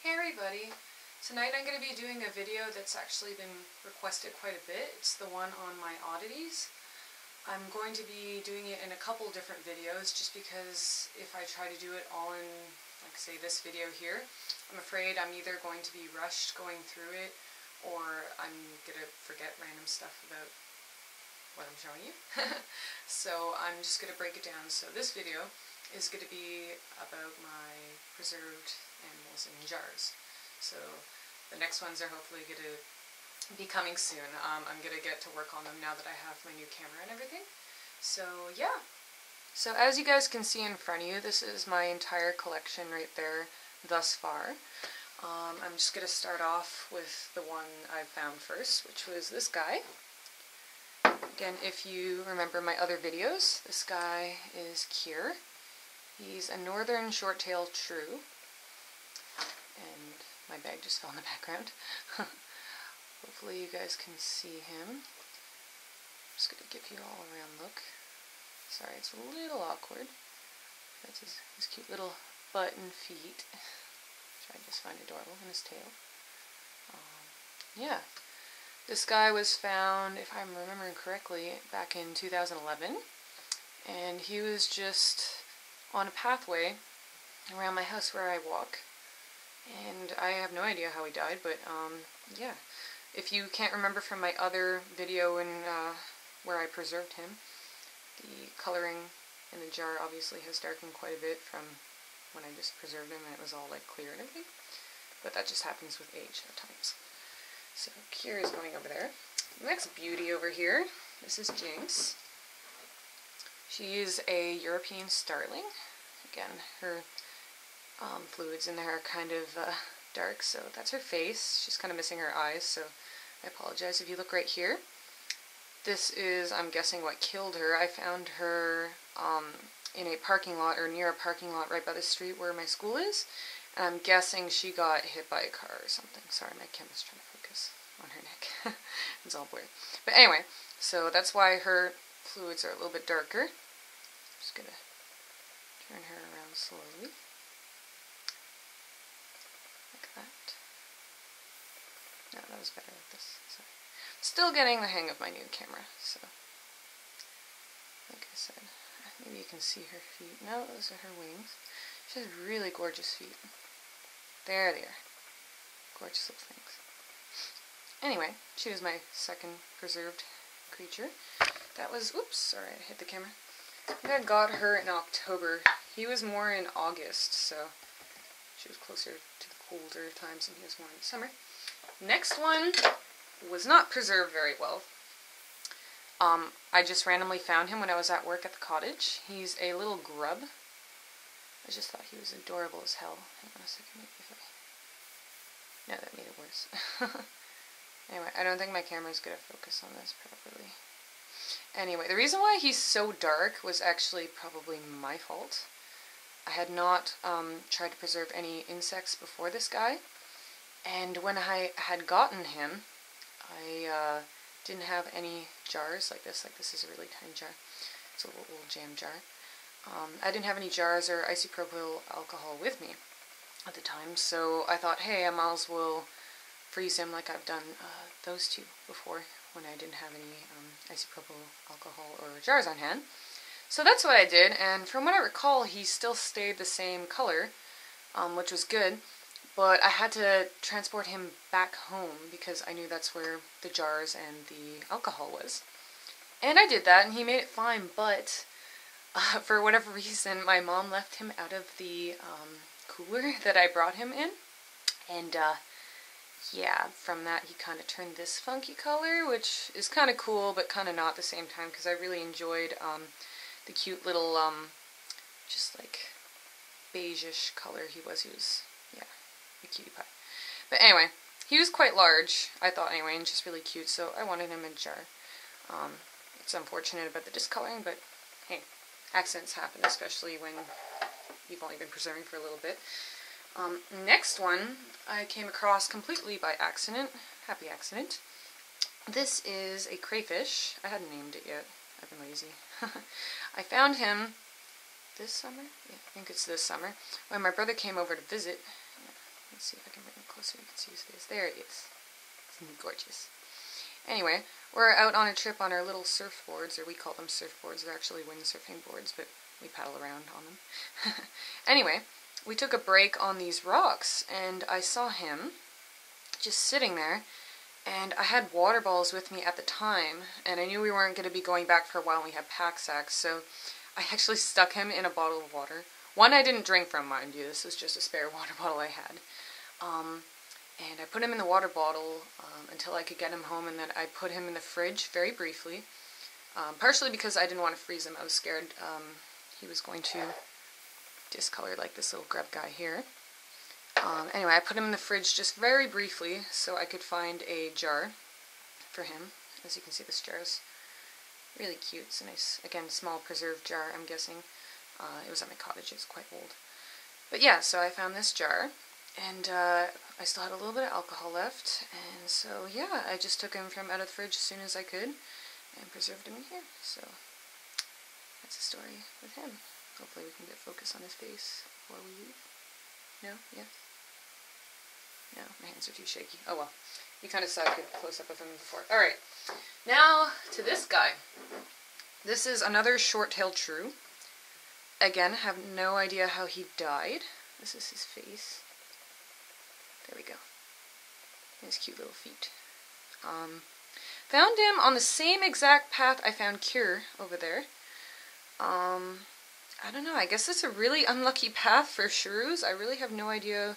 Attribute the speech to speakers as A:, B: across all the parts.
A: Hey everybody! Tonight I'm going to be doing a video that's actually been requested quite a bit. It's the one on my oddities. I'm going to be doing it in a couple different videos just because if I try to do it all in, like say, this video here, I'm afraid I'm either going to be rushed going through it or I'm going to forget random stuff about what I'm showing you. So I'm just going to break it down. So this video is going to be about my preserved animals in jars. So the next ones are hopefully going to be coming soon. I'm going to get to work on them now that I have my new camera and everything. So yeah. So as you guys can see in front of you, this is my entire collection right there thus far. I'm just going to start off with the one I found first, which was this guy. Again, if you remember my other videos, this guy is Kier. He's a northern short-tailed shrew, and my bag just fell in the background. Hopefully you guys can see him. I'm just going to give you all a round look. Sorry, it's a little awkward. That's his cute little butt and feet, which I just find adorable, and his tail. Yeah. This guy was found, if I'm remembering correctly, back in 2011, and he was just on a pathway around my house where I walk, and I have no idea how he died, but yeah. If you can't remember from my other video where I preserved him, the coloring in the jar obviously has darkened quite a bit from when I just preserved him and it was all like clear and everything, but that just happens with age at times. So Kier is going over there. The next beauty over here, this is Jinx. She is a European starling. Again, her fluids in there are kind of dark, so that's her face. She's kind of missing her eyes, so I apologize if you look right here. This is, I'm guessing, what killed her. I found her in a parking lot, or near a parking lot right by the street where my school is, and I'm guessing she got hit by a car or something. Sorry, my camera's trying to focus on her neck. It's all blurry. But anyway, so that's why her fluids are a little bit darker. Just gonna turn her around slowly. Like that. No, that was better with this. Sorry. Still getting the hang of my new camera, so like I said, maybe you can see her feet. No, those are her wings. She has really gorgeous feet. There they are. Gorgeous little things. Anyway, she was my second preserved creature. That was, oops, sorry, I hit the camera. I think I got her in October. He was more in August, so she was closer to the colder times and he was more in the summer. Next one was not preserved very well. I just randomly found him when I was at work at the cottage. He's a little grub. I just thought he was adorable as hell. Hang on a second, maybe if I... No, that made it worse. Anyway, I don't think my camera's going to focus on this properly. Anyway, the reason why he's so dark was actually probably my fault. I had not tried to preserve any insects before this guy, and when I had gotten him, I didn't have any jars like this. Like, this is a really tiny jar. It's a little jam jar. I didn't have any jars or isopropyl alcohol with me at the time, so I thought, hey, I might as well freeze him like I've done those two before when I didn't have any isopropyl alcohol or jars on hand. So that's what I did, and from what I recall, he still stayed the same color, which was good, but I had to transport him back home because I knew that's where the jars and the alcohol was. And I did that, and he made it fine, but for whatever reason, my mom left him out of the cooler that I brought him in, and yeah, from that he kind of turned this funky color, which is kind of cool, but kind of not at the same time, because I really enjoyed the cute little, just like beige-ish color he was. Yeah, a cutie pie. But anyway, he was quite large, I thought anyway, and just really cute, so I wanted him in a jar. It's unfortunate about the discoloring, but hey, accidents happen, especially when you've only been preserving for a little bit. Next one I came across completely by accident. Happy accident. This is a crayfish. I hadn't named it yet. I've been lazy. I found him this summer? Yeah, I think it's this summer, when my brother came over to visit. Let's see if I can bring it closer. You can see his face. There he is. Gorgeous. Anyway, we're out on a trip on our little surfboards, or we call them surfboards. They're actually windsurfing boards, but we paddle around on them. Anyway, we took a break on these rocks, and I saw him just sitting there, and I had water bottles with me at the time, and I knew we weren't going to be going back for a while, and we had pack sacks, so I actually stuck him in a bottle of water. One I didn't drink from, mind you. This was just a spare water bottle I had. And I put him in the water bottle until I could get him home, and then I put him in the fridge very briefly, partially because I didn't want to freeze him. I was scared he was going to discolor like this little grub guy here. Anyway, I put him in the fridge just very briefly so I could find a jar for him. As you can see, this jar is really cute. It's a nice, again, small preserved jar, I'm guessing. It was at my cottage. It's quite old. But yeah, so I found this jar, and I still had a little bit of alcohol left, and so yeah, I just took him from out of the fridge as soon as I could and preserved him in here. So that's the story with him. Hopefully we can get focus on his face before we leave. No? Yes? No, my hands are too shaky. Oh well. You kind of saw a good close-up of him before. Alright, now to this guy. This is another short-tailed shrew. Again, have no idea how he died. This is his face. There we go. His cute little feet. Found him on the same exact path I found Cure over there. I don't know, I guess it's a really unlucky path for shrews. I really have no idea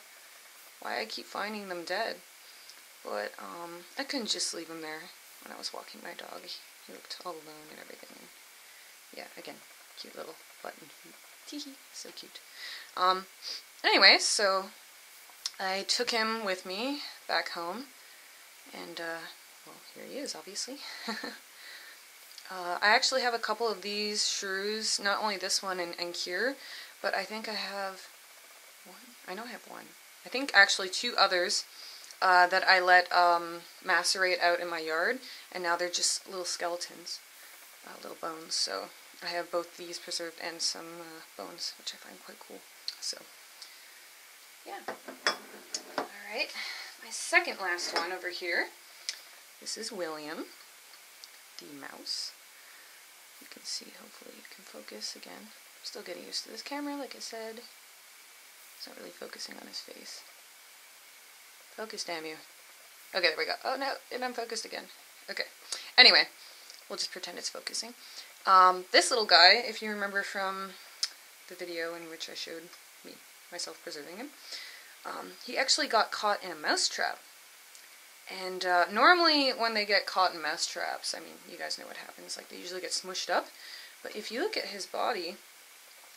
A: why I keep finding them dead. But, I couldn't just leave him there when I was walking my dog. He looked all alone and everything. And yeah, again, cute little button feet. Teehee, so cute. Anyway, so I took him with me back home, and, well, here he is, obviously. I actually have a couple of these shrews, not only this one and Cure, but I think I have one. I know I have one. I think actually two others that I let macerate out in my yard, and now they're just little skeletons, little bones. So I have both these preserved and some bones, which I find quite cool. So yeah. Alright, my second last one over here. This is William, the mouse. You can see, hopefully you can focus again. I'm still getting used to this camera, like I said. It's not really focusing on his face. Focus, damn you. Okay, there we go. Oh no, it unfocused again. Okay. Anyway, we'll just pretend it's focusing. This little guy, if you remember from the video in which I showed myself preserving him, he actually got caught in a mouse trap. And normally when they get caught in mouse traps, I mean, you guys know what happens, like they usually get smushed up. But if you look at his body,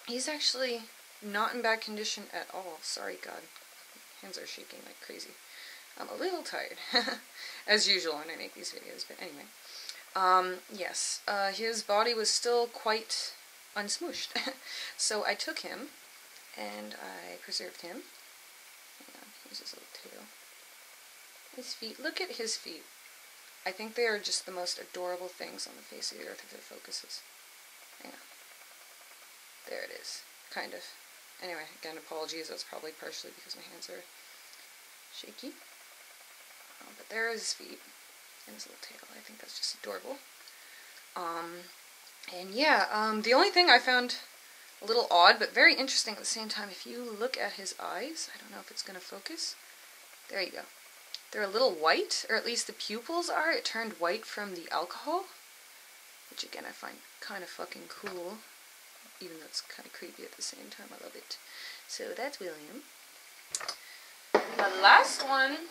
A: he's actually not in bad condition at all. Sorry, God. Hands are shaking like crazy. I'm a little tired, as usual when I make these videos, but anyway. Yes, his body was still quite unsmooshed. So I took him, and I preserved him. Hang on, here's his little tail. His feet, look at his feet. I think they are just the most adorable things on the face of the earth if it focuses. Hang on. There it is. Kind of. Anyway, again, apologies, that's probably partially because my hands are shaky. But there are his feet and his little tail. I think that's just adorable. And yeah, the only thing I found a little odd, but very interesting at the same time, if you look at his eyes, I don't know if it's going to focus. There you go. They're a little white, or at least the pupils are. It turned white from the alcohol, which again I find kind of fucking cool, even though it's kind of creepy at the same time. I love it. So that's William. The last one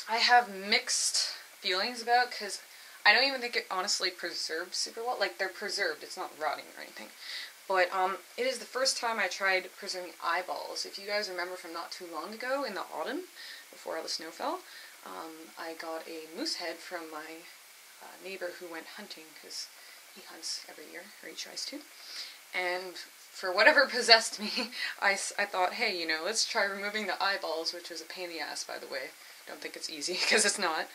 A: I have mixed feelings about, because I don't even think it honestly preserved super well. Like, they're preserved, it's not rotting or anything. But it is the first time I tried preserving eyeballs. If you guys remember from not too long ago, in the autumn, before all the snow fell, I got a moose head from my neighbor who went hunting, because he hunts every year, or he tries to. And for whatever possessed me, I thought, hey, you know, let's try removing the eyeballs, which was a pain in the ass, by the way. Don't think it's easy, because it's not.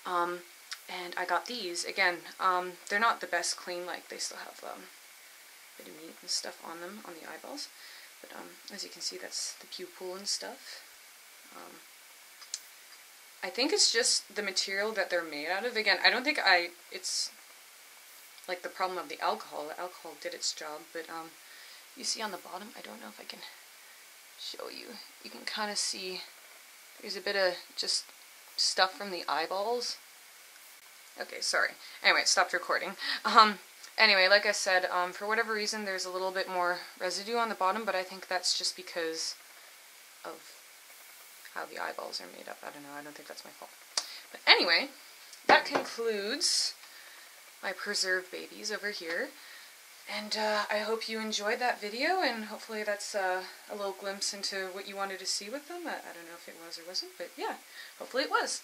A: And I got these. Again, they're not the best clean, like, they still have a bit of meat and stuff on them, on the eyeballs. But as you can see, that's the pupil and stuff. I think it's just the material that they're made out of. Again, I don't think it's like the problem of the alcohol. The alcohol did its job, but you see on the bottom, I don't know if I can show you. You can kind of see there's a bit of just stuff from the eyeballs. Okay, sorry. Anyway, it stopped recording. Anyway, like I said, for whatever reason, there's a little bit more residue on the bottom, but I think that's just because of how the eyeballs are made up. I don't know. I don't think that's my fault. But anyway, that concludes my preserved babies over here. And I hope you enjoyed that video, and hopefully that's a little glimpse into what you wanted to see with them. I don't know if it was or wasn't, but yeah, hopefully it was.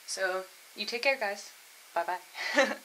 A: So, you take care, guys. Bye-bye.